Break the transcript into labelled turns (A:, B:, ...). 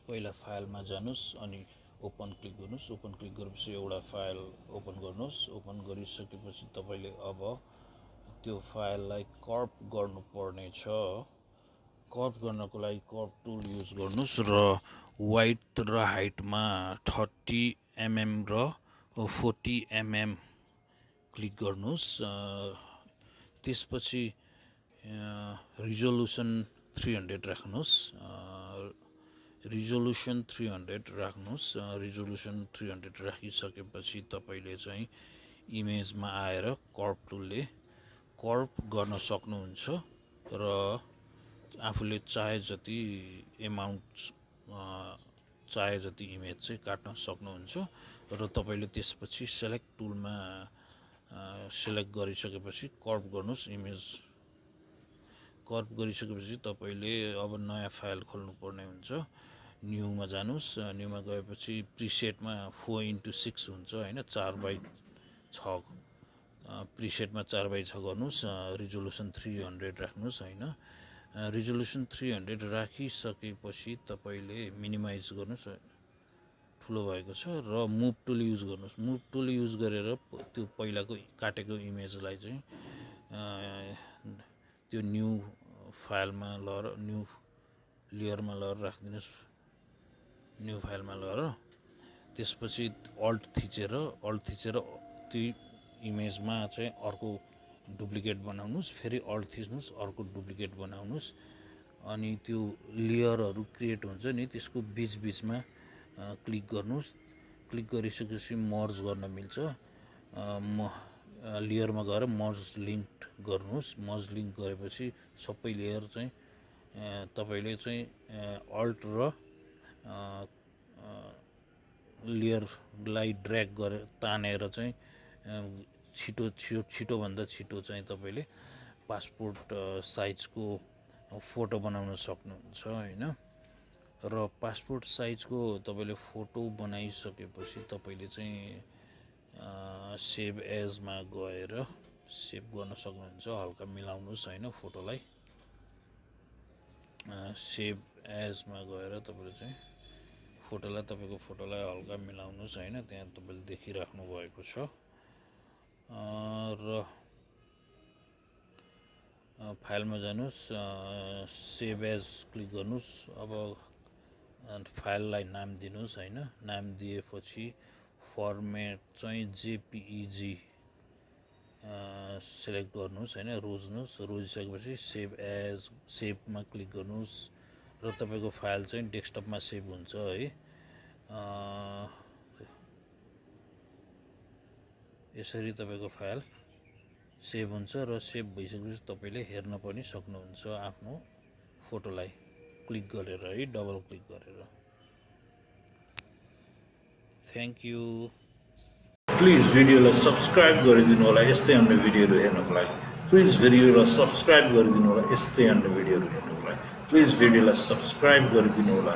A: पहिला फाइलमा जानुस् अनि open click गर्नुस्। ओपन क्लिक गरेपछि एउटा फाइल ओपन गर्नुस्। ओपन गरिसकेपछि तपाईले अब त्यो फाइललाई कर्प गर्नुपर्ने छ। कर्प गर्नको लागि कर्प टुल युज गर्नुस् र वाइड र हाइटमा 30 mm र 40 mm क्लिक गर्नुस्। त्यसपछि रिजोल्युसन 300 राख्नुस्। रिजोल्युसन 300 राख्नुस्। रिजोल्युसन 300 राखिसकेपछि तपाईले चाहिँ इमेजमा आएर कर्प टुलले कर्प गर्न सक्नुहुन्छ र आफूले चाहे जति एमाउन्ट चाहे जति इमेज चाहिँ काट्न सक्नुहुन्छ र तपाईले त्यसपछि सेलेक्ट टुलमा सेलेक्ट गरिसकेपछि कर्प गर्नुस्। इमेज कर्प गरिसकेपछि तपाईले अब नयाँ फाइल खोल्नु पर्ने हुन्छ। न्यूमा जानुस्। न्यूमा गएपछि प्रिसेटमा 4x6 हुन्छ हैन, 4x6 प्रिसेटमा 4x6 गर्नुस्। रिजोल्युसन 300 राख्नुस् हैन। रिजोल्युसन 300 राखिसकेपछि तपाईले मिनिमाइज गर्नुस्, ठुलो भएको छ र मुभ टुल युज गर्नुस्। मुभ टुल युज गरेर त्यो पहिलाको काटेको इमेजलाई चाहिँ त्यो न्यू फाइलमा लगेर न्यू लेयरमा लगेर राखिदिनुस्। न्यू फाइलमा लगेर त्यसपछि अल्ट थिचेर त्यो इमेजमा चाहिँ अर्को डुप्लिकेट बनाउनुस्। फेरि अल्ट थिच्नुस्, अर्को डुप्लिकेट बनाउनुस्। अनि त्यो लेयरहरु क्रिएट हुन्छ नि, त्यसको बीचमा क्लिक गर्नुस्। क्लिक गरिसकेपछि मर्ज गर्न मिल्छ। लेयरमा गएर मर्ज लिंक्ड गर्नुस्। मर्ज लिंक गरेपछि सबै लेयर चाहिँ तपाईले चाहिँ अल्ट र लेयरलाई ड्र्याग गरेर तानेर चाहिँ छिटो भन्दा छिटो चाहिँ तपाईले पासपोर्ट साइजको फोटो बनाउन सक्नुहुन्छ हैन। र पासपोर्ट साइजको तपाईले फोटो बनाइसकेपछि तपाईले चाहिँ सेभ एज मा गएर सेभ गर्न सक्नुहुन्छ। हल्का मिलाउनुस् हैन फोटोलाई। सेभ एज मा गएर तपाईले चाहिँ तपाईको फोटोलाई हल्का मिलाउनुस् हैन। त्यहाँ तपाईले देखिराख्नु भएको छ। र फाइलमा जानुस्। सेभ एज क्लिक गर्नुस्। अब फाइललाई नाम दिनुस् हैन। नाम दिएपछि फर्मेट चाहिँ जेपीईजी सेलेक्ट गर्नुस् हैन, रोज्नुस्। रोजिसकेपछि सेभ एज सेभमा क्लिक गर्नुस् र तपाईको फाइल चाहिँ डेस्कटपमा सेभ हुन्छ है। यसरी तपाईको फाइल सेभ हुन्छ र सेभ भइसकेपछि तपाईले हेर्न पनि सक्नुहुन्छ आफ्नो फोटोलाई क्लिक गरेर है, डबल क्लिक गरेर। Thank you. प्लिज भिडियोलाई सब्स्क्राइब गरिदिनु होला यस्तै अन्य भिडियोहरु हेर्नको लागि। प्लिज भिडियोलाई सब्स्क्राइब गरिदिनु होला यस्तै अन्य भिडियोहरु हेर्नको लागि। प्लिज भिडियोलाई सब्स्क्राइब गरिदिनु होला।